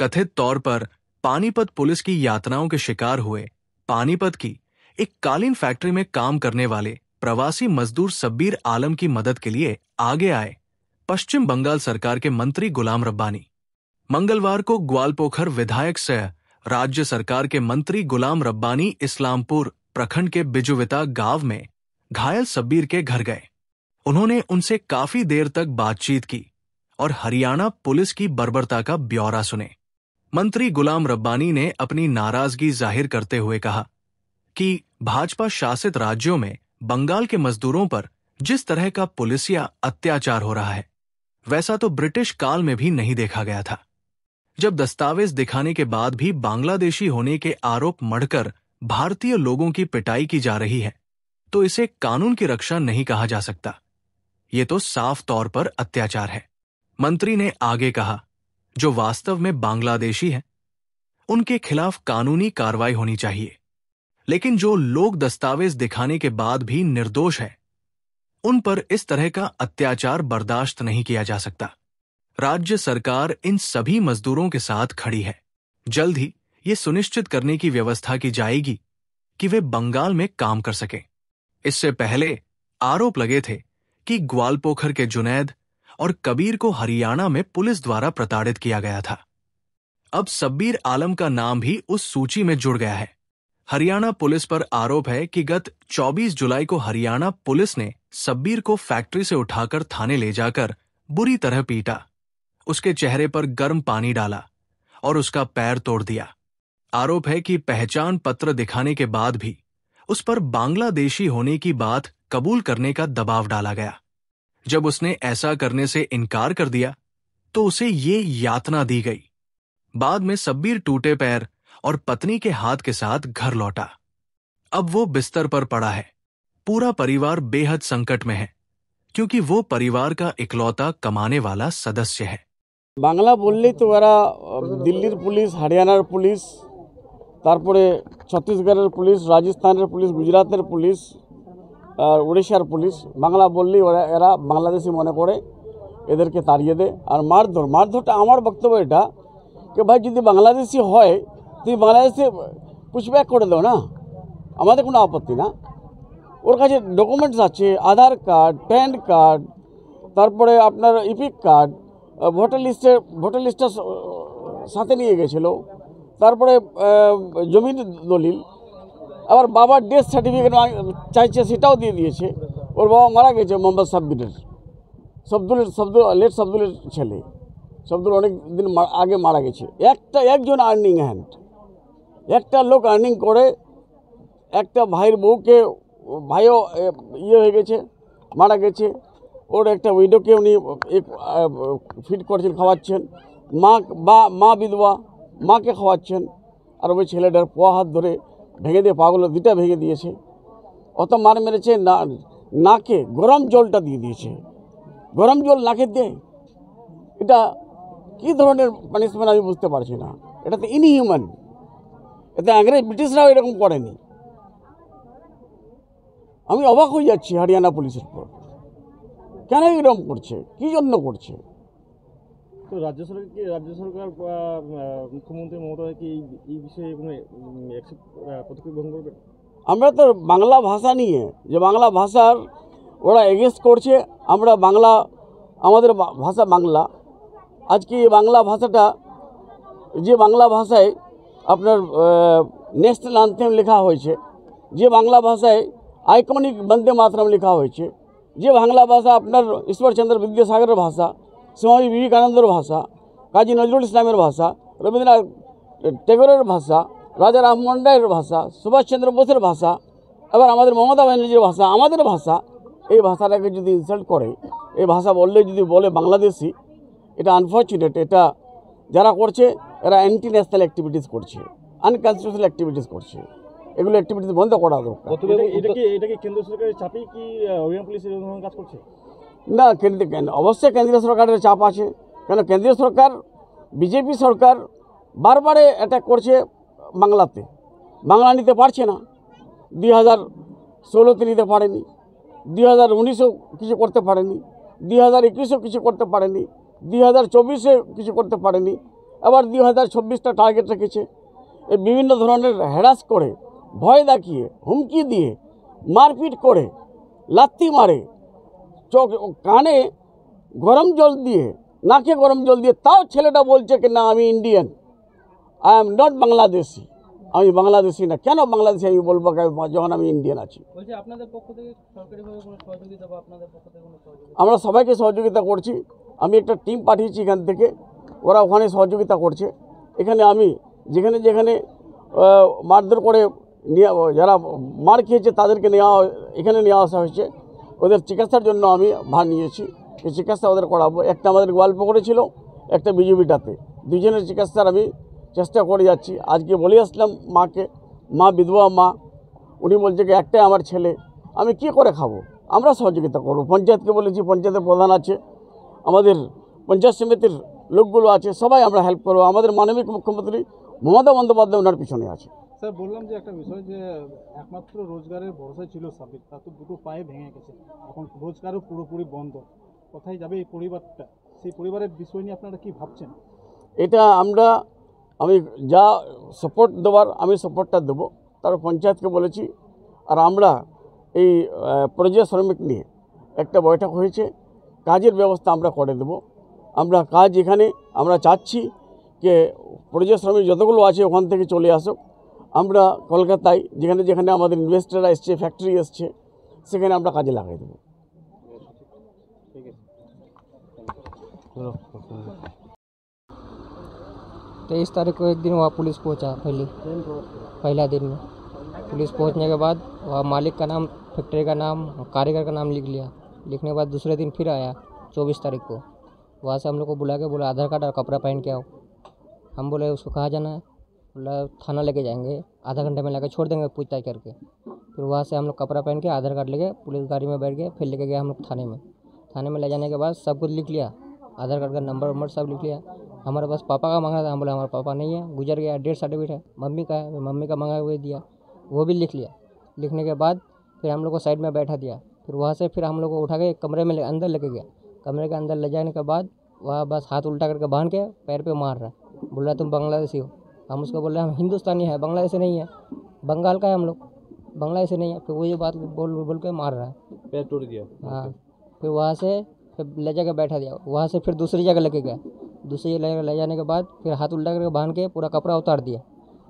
कथित तौर पर पानीपत पुलिस की यातनाओं के शिकार हुए पानीपत की एक कालीन फैक्ट्री में काम करने वाले प्रवासी मजदूर सब्बीर आलम की मदद के लिए आगे आए पश्चिम बंगाल सरकार के मंत्री गुलाम रब्बानी। मंगलवार को ग्वालपोखर विधायक सह राज्य सरकार के मंत्री गुलाम रब्बानी इस्लामपुर प्रखंड के बिजुविता गांव में घायल सब्बीर के घर गए। उन्होंने उनसे काफी देर तक बातचीत की और हरियाणा पुलिस की बर्बरता का ब्यौरा सुने। मंत्री गुलाम रब्बानी ने अपनी नाराजगी जाहिर करते हुए कहा कि भाजपा शासित राज्यों में बंगाल के मजदूरों पर जिस तरह का पुलिसिया अत्याचार हो रहा है वैसा तो ब्रिटिश काल में भी नहीं देखा गया था। जब दस्तावेज दिखाने के बाद भी बांग्लादेशी होने के आरोप मढ़कर भारतीय लोगों की पिटाई की जा रही है तो इसे कानून की रक्षा नहीं कहा जा सकता। ये तो साफ तौर पर अत्याचार है। मंत्री ने आगे कहा, जो वास्तव में बांग्लादेशी हैं, उनके खिलाफ कानूनी कार्रवाई होनी चाहिए, लेकिन जो लोग दस्तावेज दिखाने के बाद भी निर्दोष है उन पर इस तरह का अत्याचार बर्दाश्त नहीं किया जा सकता। राज्य सरकार इन सभी मजदूरों के साथ खड़ी है। जल्द ही ये सुनिश्चित करने की व्यवस्था की जाएगी कि वे बंगाल में काम कर सकें। इससे पहले आरोप लगे थे कि ग्वालपोखर के जुनैद और कबीर को हरियाणा में पुलिस द्वारा प्रताड़ित किया गया था। अब सब्बीर आलम का नाम भी उस सूची में जुड़ गया है। हरियाणा पुलिस पर आरोप है कि गत 24 जुलाई को हरियाणा पुलिस ने सब्बीर को फैक्ट्री से उठाकर थाने ले जाकर बुरी तरह पीटा, उसके चेहरे पर गर्म पानी डाला और उसका पैर तोड़ दिया। आरोप है कि पहचान पत्र दिखाने के बाद भी उस पर बांग्लादेशी होने की बात कबूल करने का दबाव डाला गया। जब उसने ऐसा करने से इनकार कर दिया तो उसे ये यातना दी गई। बाद में सब्बीर टूटे पैर और पत्नी के हाथ के साथ घर लौटा। अब वो बिस्तर पर पड़ा है। पूरा परिवार बेहद संकट में है क्योंकि वो परिवार का इकलौता कमाने वाला सदस्य है। बांग्ला बोललेই তো এরা দিল্লির পুলিশ, হরিয়ানার পুলিশ, তারপরে ছত্তিশগড়ের পুলিশ, রাজস্থানের পুলিশ, গুজরাটের পুলিশ আর উড়িষ্যার পুলিশ বাংলা বললেই এরা বাংলাদেশি মনে করে, এদেরকে তাড়িয়ে দেয় আর মারধরটা আমার বক্তব্য এটা कि भाई যদি বাংলাদেশি হয় তুমি বাংলাদেশে পুশব্যাক করে দাও না, আমাদের কোনো আপত্তি না। ওর কাছে ডকুমেন্টস আছে, আধার কার্ড, প্যান কার্ড, তারপরে আপনার ইপিক কার্ড, ভোটার লিস্টের সাথে নিয়ে গেছিল, তারপরে জমির দলিল, আবার বাবার ডেথ সার্টিফিকেট চাইছে সেটাও দিয়ে দিয়েছে। ওর বাবা মারা গেছে মোহাম্মদ সাব্বিরের, সবদুলের ছেলে। সবদুল অনেক দিন আগে মারা গেছে। একজন আর্নিং হ্যান্ড, একটা লোক আর্নিং করে একটা ভাইয়ের বউকে, ভাইও হয়ে গেছে, মারা গেছে, ওর একটা উইডোকে উনি ফিড করছেন, খাওয়াচ্ছেন। মা বিধবা, মাকে খাওয়াচ্ছেন। আর ওই ছেলেটার পোয়া হাত ধরে ভেঙে দিয়ে পাগুলো দুটা ভেঙে দিয়েছে। অত মার মেরেছে, নাকে গরম জলটা দিয়ে দিয়েছে। গরম জল নাকে দেয়, এটা কী ধরনের পানিশমেন্ট আমি বুঝতে পারছি না। এটা তো ইনহিউম্যান। এটা ব্রিটিশরাও এরকম করেনি। আমি অবাক হয়ে যাচ্ছি হরিয়ানা পুলিশের পর, কেন এরকম করছে, কী জন্য করছে। তো রাজ্য সরকার মুখ্যমন্ত্রী মমতা কি এই বিষয়ে কোনো পদক্ষেপ গ্রহণ করবে? আমরা তো বাংলা ভাষা নিয়ে, যে বাংলা ভাষার ওরা এগেস্ট করছে, আমরা বাংলা, আমাদের ভাষা বাংলা। আজকে এই বাংলা ভাষাটা, যে বাংলা ভাষায় আপনার ন্যাশনাল অ্যান্থেম লেখা হয়েছে, যে বাংলা ভাষায় আইকনিক বন্দে মাতরম লেখা হয়েছে, যে বাংলা ভাষা আপনার ঈশ্বরচন্দ্র বিদ্যাসাগরের ভাষা, স্বামী বিবেকানন্দের ভাষা, কাজী নজরুল ইসলামের ভাষা, রবীন্দ্রনাথ টেগোরের ভাষা, রাজা রামমোহন রায়ের ভাষা, সুভাষচন্দ্র বোসের ভাষা, আবার আমাদের মমতা ব্যানার্জির ভাষা, আমাদের ভাষা, এই ভাষাটাকে যদি ইনসাল্ট করে, এই ভাষা বললে যদি বলে বাংলাদেশি, এটা আনফর্চুনেট। এটা যারা করছে এরা অ্যান্টি ন্যাশনাল অ্যাক্টিভিটিস করছে, আনকনস্টিটিউশনাল অ্যাক্টিভিটিস করছে। এগুলো অ্যাক্টিভিটিস বন্ধ করা দরকার। এটা কি কেন্দ্র সরকারের চাপেই কি হরিয়ানা পুলিশ কাজ করছে? না, অবশ্যই কেন্দ্রীয় সরকারের চাপ আছে। কেন কেন্দ্রীয় সরকার, বিজেপি সরকার বারবারে অ্যাটাক করছে বাংলাতে। বাংলা নিতে পারছে না। 2016-তে নিতে পারেনি, 2019-এও কিছু করতে পারেনি, 2021-এও কিছু করতে পারেনি, 2024-এ কিছু করতে পারেনি, আবার 2026টা টার্গেট রেখেছে। এই বিভিন্ন ধরনের হ্যারাস করে, ভয় দেখিয়ে, হুমকি দিয়ে, মারপিট করে, লাত্তি মারে, চোখ কানে গরম জল দিয়ে, নাকে গরম জল দিয়ে, তাও ছেলেটা বলছে কি না আমি Indian, I am not Bangladeshi, আমি বাংলাদেশি না। কেন বাংলাদেশি আমি বলবো যখন আমি ইন্ডিয়ান আছি? বলছি আপনাদের পক্ষ থেকে সরকারিভাবে কোনো সহযোগিতা বা আপনাদের পক্ষ থেকে কোনো সহযোগিতা? আমরা সবাইকে সহযোগিতা করছি। আমি একটা টিম পাঠিয়েছি এখান থেকে, ওরা ওখানে সহযোগিতা করছে। এখানে আমি যেখানে যেখানে মারধর করে যারা মার খেয়েছে তাদেরকে এখানে নিয়ে আসা হয়েছে। ওদের চিকিৎসার জন্য আমি ভার নিয়েছি, এই চিকিৎসা ওদের করাবো। একটা আমাদের গোয়ালপুকুরে ছিল, একটা বিজেপিটাতে। দুজনের চিকিৎসার আমি চেষ্টা করে যাচ্ছি। আজকে বলে আসলাম মাকে, মা বিধবা মা, উনি বলছে কি একটাই আমার ছেলে, আমি কি করে খাবো? আমরা সহযোগিতা করবো। পঞ্চায়েতকে বলেছি, পঞ্চায়েতের প্রধান আছে, আমাদের পঞ্চায়েত সমিতির লোকগুলো আছে, সবাই আমরা হেল্প করবো। আমাদের মাননীয় মুখ্যমন্ত্রী মমতা বন্দ্যোপাধ্যায় ওনার পিছনে আছে। স্যার বললাম যে একটা বিষয় যে একমাত্র রোজগারের ভরসা ছিল সাবির, তা তো দুটো পায়ে ভেঙে গেছে, এখন রোজগারও পুরোপুরি বন্ধ। কোথায় যাবে এই পরিবারটা? সেই পরিবারের বিষয় নিয়ে আপনারা কি ভাবছেন? এটা আমি যা সাপোর্ট দেওয়ার আমি সাপোর্টটা দেবো। তার পঞ্চায়েতকে বলেছি। আর আমরা এই পরিযায়ী শ্রমিক নিয়ে একটা বৈঠক হয়েছে, কাজের ব্যবস্থা আমরা করে দেব। আমরা কাজ এখানে আমরা চাচ্ছি যে পরিযায়ী শ্রমিক যতগুলো আছে ওখান থেকে চলে আসুক। আমরা কলকাতায় যেখানে যেখানে আমাদের ইনভেস্টাররা এসছে, ফ্যাক্টরি এসছে, সেখানে আমরা কাজে লাগাই দেবো। ঠিক আছে। 23 तारीख को एक दिन वहाँ पुलिस पहुँचा, पहला दिन में पुलिस पहुँचने के बाद वहाँ मालिक का नाम, फैक्ट्री का नाम, कारीगर का नाम लिख लिया। लिखने के बाद दूसरे दिन फिर आया 24 तारीख को। वहाँ से हम लोग को बुला के बोला आधार कार्ड और कपड़ा पहन के आओ। हम बोले उसको कहाँ जाना है? बोला थाना लेके जाएंगे, आधा घंटे में लाके छोड़ देंगे पूछताछ करके। फिर वहाँ से हम लोग कपड़ा पहन के आधार कार्ड लेके पुलिस गाड़ी में बैठ गए। फिर लेके गए हम लोग थाने में। थाने में ले जाने के बाद सब कुछ लिख लिया, आधार कार्ड का नंबर वंबर सब लिख लिया। हमारे पास पापा का मांगा था, हम बोला हमारा पापा नहीं है, गुजर गया। डेथ सर्टिफिकेट है। मम्मी का है, मम्मी का मांगा हुआ दिया, वो भी लिख लिया। लिखने के बाद फिर हम लोग को साइड में बैठा दिया। फिर वहाँ से फिर हम लोग को उठा के एक कमरे में अंदर लेके गया। कमरे के अंदर ले जाने के बाद वहाँ बस हाथ उल्टा करके बांध के पैर पे मार रहा है। बोल रहा तुम बांग्लादेशी हो। हम उसको बोल रहे हैं हम हिंदुस्तानी है, बांग्लादेशी नहीं है, बंगाल का है हम लोग, बांग्लादेशी नहीं है। फिर वही बात बोल के मार रहा है, पैर तोड़ दिया। हाँ। फिर वहाँ से फिर ले जाकर बैठा दिया। वहाँ से फिर दूसरी जगह लेके गया। दूसरी जगह ले जाने के बाद फिर हाथ उल्टा करके बांध के पूरा कपड़ा उतार दिया।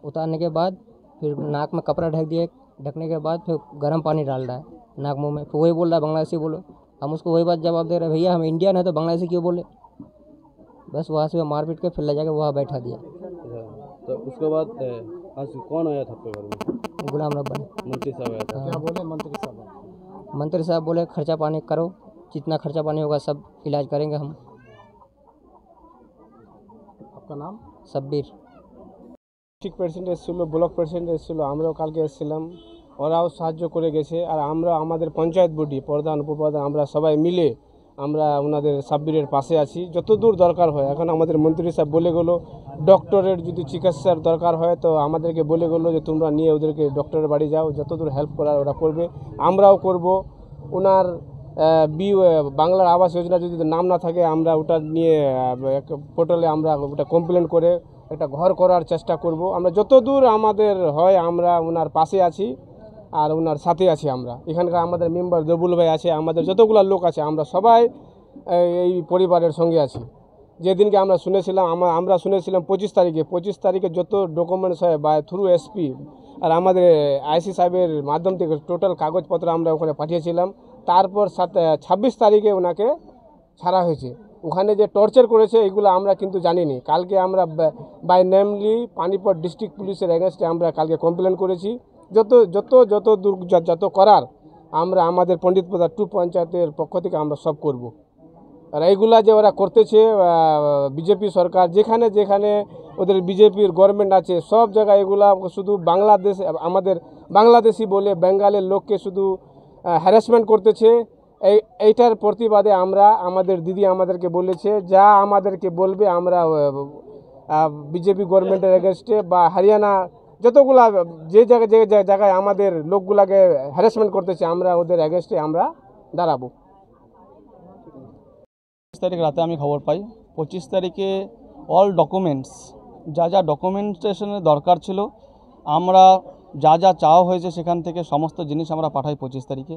उतारने के बाद फिर नाक में कपड़ा ढक दिया। ढकने के बाद फिर गर्म पानी डाल रहा है नाक मुँह में। फिर वही बोल रहा है बांग्लादेशी बोलो। हम उसको वही बात जवाब दे रहे हैं, भैया हम इंडियन है तो बांग्लादेशी क्यों बोले? बस वहाँ से मार पीट के फिर ले जाकर वहाँ बैठा दिया। तो उसके बाद आज कौन आया था आपके घर में? गुलाम रब्बानी मंत्री साहब आया था। हाँ। क्या बोले मंत्री साहब? मंत्री साहब बोले खर्चा पानी करो, जितना खर्चा पानी होगा सब इलाज करेंगे हम। आपका नाम? शब्बीर। ডিস্ট্রিক্ট প্রেসিডেন্ট এসেছিলো, ব্লক প্রেসিডেন্ট এসেছিলো, আমরাও কালকে এসেছিলাম, ওরাও সাহায্য করে গেছে। আর আমরা আমাদের পঞ্চায়েত বডি প্রধান উপপ্রধান আমরা সবাই মিলে আমরা ওনাদের সাব্বিরের পাশে আছি যত দূর দরকার হয়। এখন আমাদের মন্ত্রী সাহেব বলে গেলো ডক্টরের যদি চিকিৎসার দরকার হয় তো আমাদেরকে বলে গেলো যে তোমরা নিয়ে ওদেরকে ডক্টরের বাড়ি যাও, যত দূর হেল্প করার ওরা করবে, আমরাও করব। ওনার বাংলার আবাস যোজনা যদি নাম না থাকে আমরা ওটা নিয়ে পোর্টালে আমরা ওটা কমপ্লেন করে একটা ঘর করার চেষ্টা করব। আমরা যত দূর আমাদের হয় আমরা ওনার পাশে আছি আর ওনার সাথে আছি। আমরা এখানকার আমাদের মেম্বার দেবুল ভাই আছে, আমাদের যতগুলো লোক আছে আমরা সবাই এই পরিবারের সঙ্গে আছি। যেদিনকে আমরা শুনেছিলাম 25 তারিখে যত ডকুমেন্টস হয় বা থ্রু এসপি আর আমাদের আইসি সাহেবের মাধ্যম থেকে টোটাল কাগজপত্র আমরা ওখানে পাঠিয়েছিলাম। তারপর 26 তারিখে ওনাকে ছাড়া হয়েছে। ওখানে যে টর্চার করেছে এগুলো আমরা কিন্তু জানিনি। কালকে আমরা বাই নেমলি পানিপট ডিস্ট্রিক্ট পুলিশের এগেনস্টে আমরা কালকে কমপ্লেন করেছি। যত করার আমরা আমাদের পণ্ডিত প্রধান 2 পঞ্চায়েতের পক্ষ থেকে আমরা সব করব। আর এইগুলা যে ওরা করতেছে বিজেপি সরকার, যেখানে যেখানে ওদের বিজেপির গভর্নমেন্ট আছে সব জায়গায় এগুলা শুধু বাংলাদেশ আমাদের বাংলাদেশি বলে বেঙ্গালের লোককে শুধু হ্যারাসমেন্ট করতেছে। এইটার প্রতিবাদে আমরা আমাদের দিদি আমাদেরকে বলেছে যা আমাদেরকে বলবে আমরা বিজেপি গভর্নমেন্টের এগেনস্টে বা হরিয়ানা যতগুলা যে জায়গায় আমাদের লোকগুলাকে হ্যারাসমেন্ট করতেছে আমরা ওদের এগেনস্টে আমরা দাঁড়াবো। 25 তারিখ রাতে আমি খবর পাই। 25 তারিখে অল ডকুমেন্টস, যা যা ডকুমেন্টেশনের দরকার ছিল, আমরা যা যা চাওয়া হয়েছে সেখান থেকে সমস্ত জিনিস আমরা পাঠাই 25 তারিখে।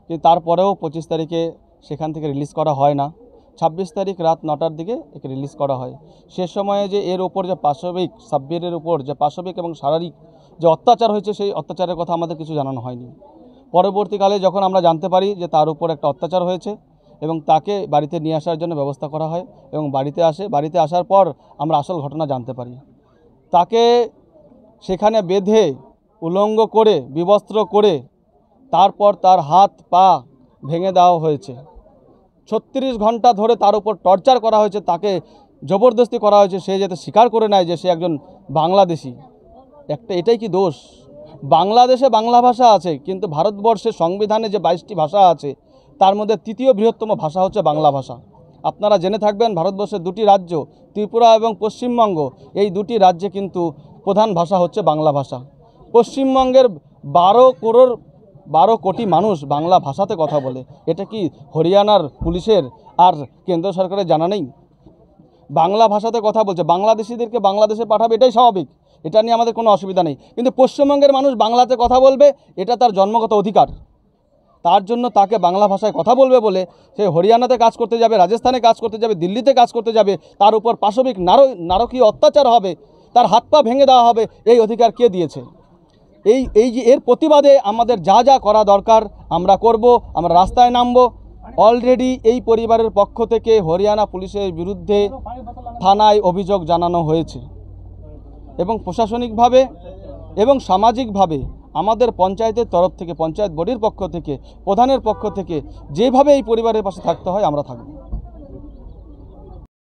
কিন্তু তারপরেও 25 তারিখে সেখান থেকে রিলিজ করা হয় না। 26 তারিখ রাত 9টার দিকে একে রিলিজ করা হয়। সে সময়ে যে এর ওপর যে পাশবিক, সাব্বিরের উপর যে পাশবিক এবং শারীরিক যে অত্যাচার হয়েছে, সেই অত্যাচারের কথা আমাদের কিছু জানানো হয়নি। পরবর্তীকালে যখন আমরা জানতে পারি যে তার উপর একটা অত্যাচার হয়েছে এবং তাকে বাড়িতে নিয়ে আসার জন্য ব্যবস্থা করা হয় এবং বাড়িতে আসে। বাড়িতে আসার পর আমরা আসল ঘটনা জানতে পারি। তাকে সেখানে বেঁধে উলঙ্গ করে, বিবস্ত্র করে, তারপর তার হাত পা ভেঙে দেওয়া হয়েছে। 36 ঘন্টা ধরে তার উপর টর্চার করা হয়েছে, তাকে জবরদস্তি করা হয়েছে সে যাতে স্বীকার করে নেয় যে সে একজন বাংলাদেশি। এটাই কি দোষ? বাংলাদেশে বাংলা ভাষা আছে, কিন্তু ভারতবর্ষের সংবিধানে যে 22টি ভাষা আছে তার মধ্যে তৃতীয় বৃহত্তম ভাষা হচ্ছে বাংলা ভাষা। আপনারা জেনে থাকবেন ভারতবর্ষের 2টি রাজ্য, ত্রিপুরা এবং পশ্চিমবঙ্গ, এই 2টি রাজ্যে কিন্তু প্রধান ভাষা হচ্ছে বাংলা ভাষা। পশ্চিমবঙ্গের 12 কোটি মানুষ বাংলা ভাষাতে কথা বলে। এটা কি হরিয়ানার পুলিশের আর কেন্দ্র সরকারের জানা নেই? বাংলা ভাষাতে কথা বলছে, বাংলাদেশিদেরকে বাংলাদেশে পাঠাবে, এটাই স্বাভাবিক, এটা নিয়ে আমাদের কোনো অসুবিধা নেই। কিন্তু পশ্চিমবঙ্গের মানুষ বাংলাতে কথা বলবে, এটা তার জন্মগত অধিকার। তার জন্য তাকে বাংলা ভাষায় কথা বলবে বলে সে হরিয়ানাতে কাজ করতে যাবে, রাজস্থানে কাজ করতে যাবে, দিল্লিতে কাজ করতে যাবে, তার উপর পাশবিক নারকীয় অত্যাচার হবে, তার হাত পা ভেঙে দেওয়া হবে, এই অধিকার কে দিয়েছে? যে এর প্রতিবাদে আমাদের যা যা করা দরকার আমরা করব, আমরা রাস্তায় নামব। অলরেডি এই পরিবারের পক্ষ থেকে হরিয়ানা পুলিশের বিরুদ্ধে থানায় অভিযোগ জানানো হয়েছে এবং প্রশাসনিকভাবে এবং সামাজিকভাবে আমাদের পঞ্চায়েতের তরফ থেকে, পঞ্চায়েত বডির পক্ষ থেকে, প্রধানের পক্ষ থেকে যেভাবে এই পরিবারের পাশে থাকতে হয় আমরা থাকব।